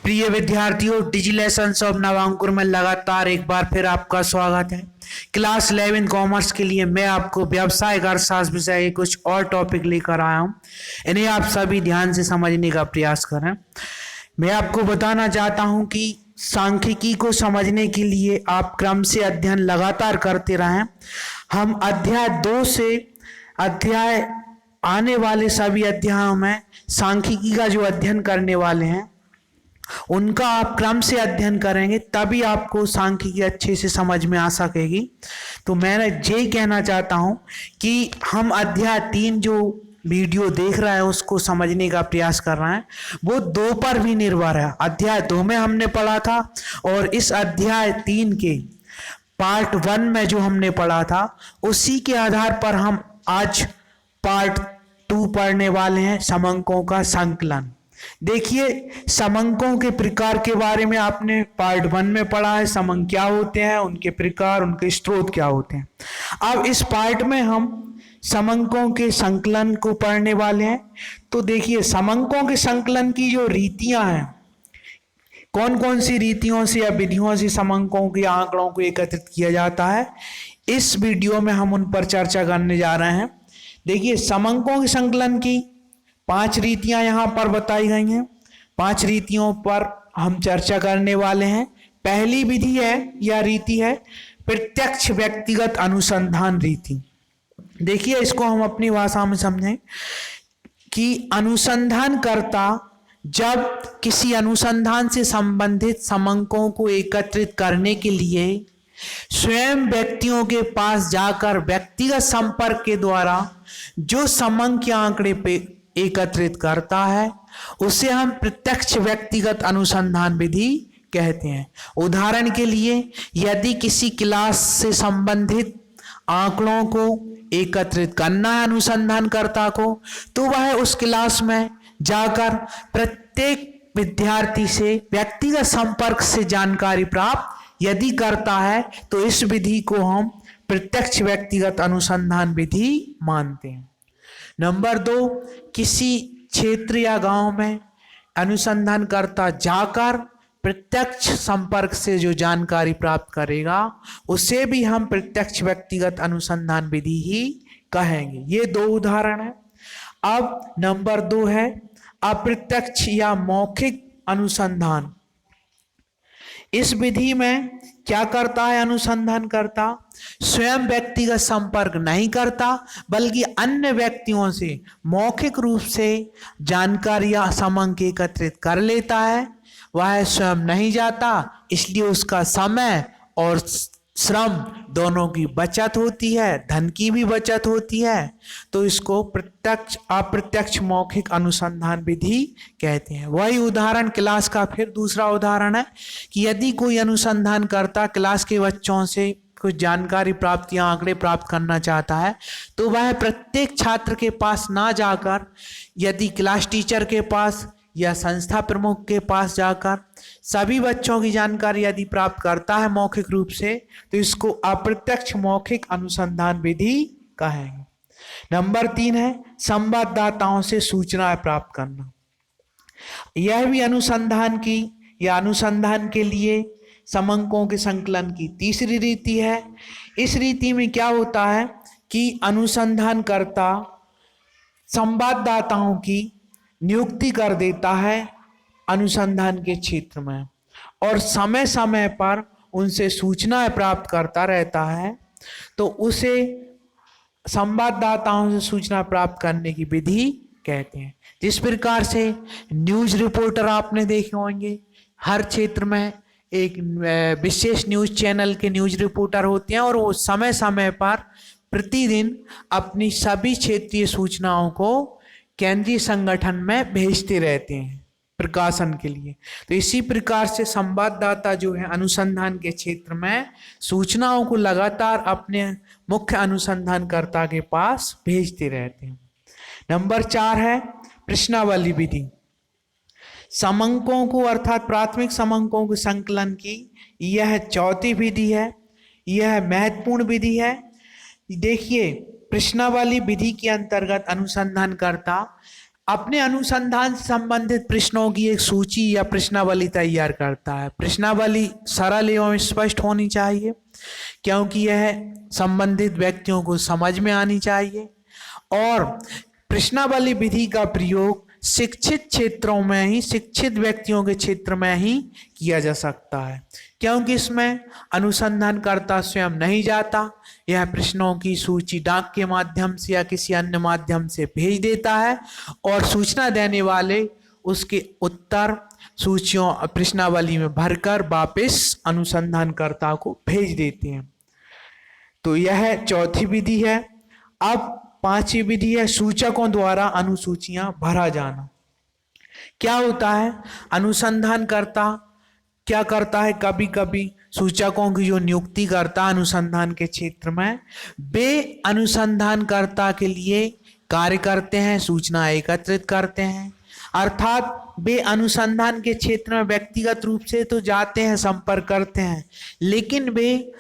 प्रिय विद्यार्थियों, डिजिलेशंस ऑफ नवांकुर में लगातार एक बार फिर आपका स्वागत है। क्लास 11 कॉमर्स के लिए मैं आपको व्यावसायिक अर्थशास्त्र विषय के कुछ और टॉपिक लेकर आया हूं। इन्हें आप सभी ध्यान से समझने का प्रयास करें। मैं आपको बताना चाहता हूं कि सांख्यिकी को समझने के लिए आप क्रम से अध्ययन लगातार करते रहें। हम अध्याय 2 से अध्याय आने वाले सभी अध्यायों में सांख्यिकी का जो अध्ययन करने वाले हैं उनका आप क्रम से अध्ययन करेंगे, तभी आपको सांख्यिकी अच्छे से समझ में आ सकेगी। तो मैं ये कहना चाहता हूं कि हम अध्याय 3 जो वीडियो देख रहे हैं उसको समझने का प्रयास कर रहे हैं, वो 2 पर भी निर्भर है। अध्याय 2 में हमने पढ़ा था और इस अध्याय 3 के पार्ट 1 में जो हमने पढ़ा था उसी के आधार पर हम आज पार्ट 2 पढ़ने वाले हैं, समंकों का संकलन। देखिए, समंकों के प्रकार के बारे में आपने पार्ट 1 में पढ़ा है। समंक क्या होते हैं, उनके प्रकार, उनके स्रोत क्या होते हैं। अब इस पार्ट में हम समंकों के संकलन को पढ़ने वाले हैं। तो देखिए, समंकों के संकलन की जो रीतियां हैं, कौन कौन सी रीतियों से या विधियों से समंकों के आंकड़ों को एकत्रित किया जाता है, इस वीडियो में हम उन पर चर्चा करने जा रहे हैं। देखिए, समंकों के संकलन की 5 रीतियां यहां पर बताई गई हैं। 5 रीतियों पर हम चर्चा करने वाले हैं। पहली विधि है या रीति है प्रत्यक्ष व्यक्तिगत अनुसंधान रीति। देखिए, इसको हम अपनी भाषा में समझें कि अनुसंधानकर्ता जब किसी अनुसंधान से संबंधित समंकों को एकत्रित करने के लिए स्वयं व्यक्तियों के पास जाकर व्यक्तिगत संपर्क के द्वारा जो समंक के आंकड़े पे एकत्रित करता है उसे हम प्रत्यक्ष व्यक्तिगत अनुसंधान विधि कहते हैं। उदाहरण के लिए, यदि किसी क्लास से संबंधित आंकड़ों को एकत्रित करना है अनुसंधानकर्ता को, तो वह उस क्लास में जाकर प्रत्येक विद्यार्थी से व्यक्तिगत संपर्क से जानकारी प्राप्त यदि करता है तो इस विधि को हम प्रत्यक्ष व्यक्तिगत अनुसंधान विधि मानते हैं। नंबर 2, किसी क्षेत्र या गांव में अनुसंधानकर्ता जाकर प्रत्यक्ष संपर्क से जो जानकारी प्राप्त करेगा उसे भी हम प्रत्यक्ष व्यक्तिगत अनुसंधान विधि ही कहेंगे। ये 2 उदाहरण है। अब नंबर 2 है अप्रत्यक्ष या मौखिक अनुसंधान। इस विधि में क्या करता है अनुसंधानकर्ता? स्वयं व्यक्तिगत संपर्क नहीं करता बल्कि अन्य व्यक्तियों से मौखिक रूप से जानकारी या समंक एकत्रित कर लेता है। वह स्वयं नहीं जाता, इसलिए उसका समय और श्रम दोनों की बचत होती है, धन की भी बचत होती है। तो इसको प्रत्यक्ष अप्रत्यक्ष मौखिक अनुसंधान विधि कहते हैं। वही उदाहरण क्लास का फिर दूसरा उदाहरण है कि यदि कोई अनुसंधान करता क्लास के बच्चों से कुछ जानकारी प्राप्त या आंकड़े प्राप्त करना चाहता है तो वह प्रत्येक छात्र के पास ना जाकर यदि क्लास टीचर के पास या संस्था प्रमुख के पास जाकर सभी बच्चों की जानकारी यदि प्राप्त करता है मौखिक रूप से, तो इसको अप्रत्यक्ष मौखिक अनुसंधान विधि कहेंगे। नंबर 3 है संवाददाताओं से सूचनाएं प्राप्त करना। यह भी अनुसंधान की या अनुसंधान के लिए समंकों के संकलन की तीसरी रीति है। इस रीति में क्या होता है कि अनुसंधानकर्ता संवाददाताओं की नियुक्ति कर देता है अनुसंधान के क्षेत्र में और समय समय पर उनसे सूचनाएं प्राप्त करता रहता है। तो उसे संवाददाताओं से सूचना प्राप्त करने की विधि कहते हैं। जिस प्रकार से न्यूज रिपोर्टर आपने देखे होंगे, हर क्षेत्र में एक विशेष न्यूज चैनल के न्यूज रिपोर्टर होते हैं और वो समय समय पर प्रतिदिन अपनी सभी क्षेत्रीय सूचनाओं को केंद्रीय संगठन में भेजते रहते हैं प्रकाशन के लिए। तो इसी प्रकार से संवाददाता जो है अनुसंधान के क्षेत्र में सूचनाओं को लगातार अपने मुख्य अनुसंधानकर्ता के पास भेजते रहते हैं। नंबर 4 है प्रश्नावली विधि। समंकों को अर्थात प्राथमिक समंकों के संकलन की यह 4थी विधि है। यह महत्वपूर्ण विधि है। देखिए, प्रश्नावली विधि के अंतर्गत अनुसंधानकर्ता अपने अनुसंधान से संबंधित प्रश्नों की एक सूची या प्रश्नावली तैयार करता है। प्रश्नावली सरल एवं स्पष्ट होनी चाहिए क्योंकि यह संबंधित व्यक्तियों को समझ में आनी चाहिए। और प्रश्नावली विधि का प्रयोग शिक्षित क्षेत्रों में ही, शिक्षित व्यक्तियों के क्षेत्र में ही किया जा सकता है क्योंकि इसमें अनुसंधानकर्ता स्वयं नहीं जाता, यह प्रश्नों की सूची डाक के माध्यम से या किसी अन्य माध्यम से भेज देता है और सूचना देने वाले उसके उत्तर सूचियों प्रश्नावली में भरकर वापस अनुसंधानकर्ता को भेज देते हैं। तो यह चौथी विधि है। अब पांचवी विधि है सूचकों द्वारा अनुसूचियां भरा जाना। क्या होता है, अनुसंधानकर्ता क्या करता है, कभी कभी सूचकों की जो नियुक्ति करता है अनुसंधान के क्षेत्र में, वे अनुसंधानकर्ता के लिए कार्य करते हैं, सूचना एकत्रित करते हैं। अर्थात वे अनुसंधान के क्षेत्र में व्यक्तिगत रूप से तो जाते हैं, संपर्क करते हैं, लेकिन वे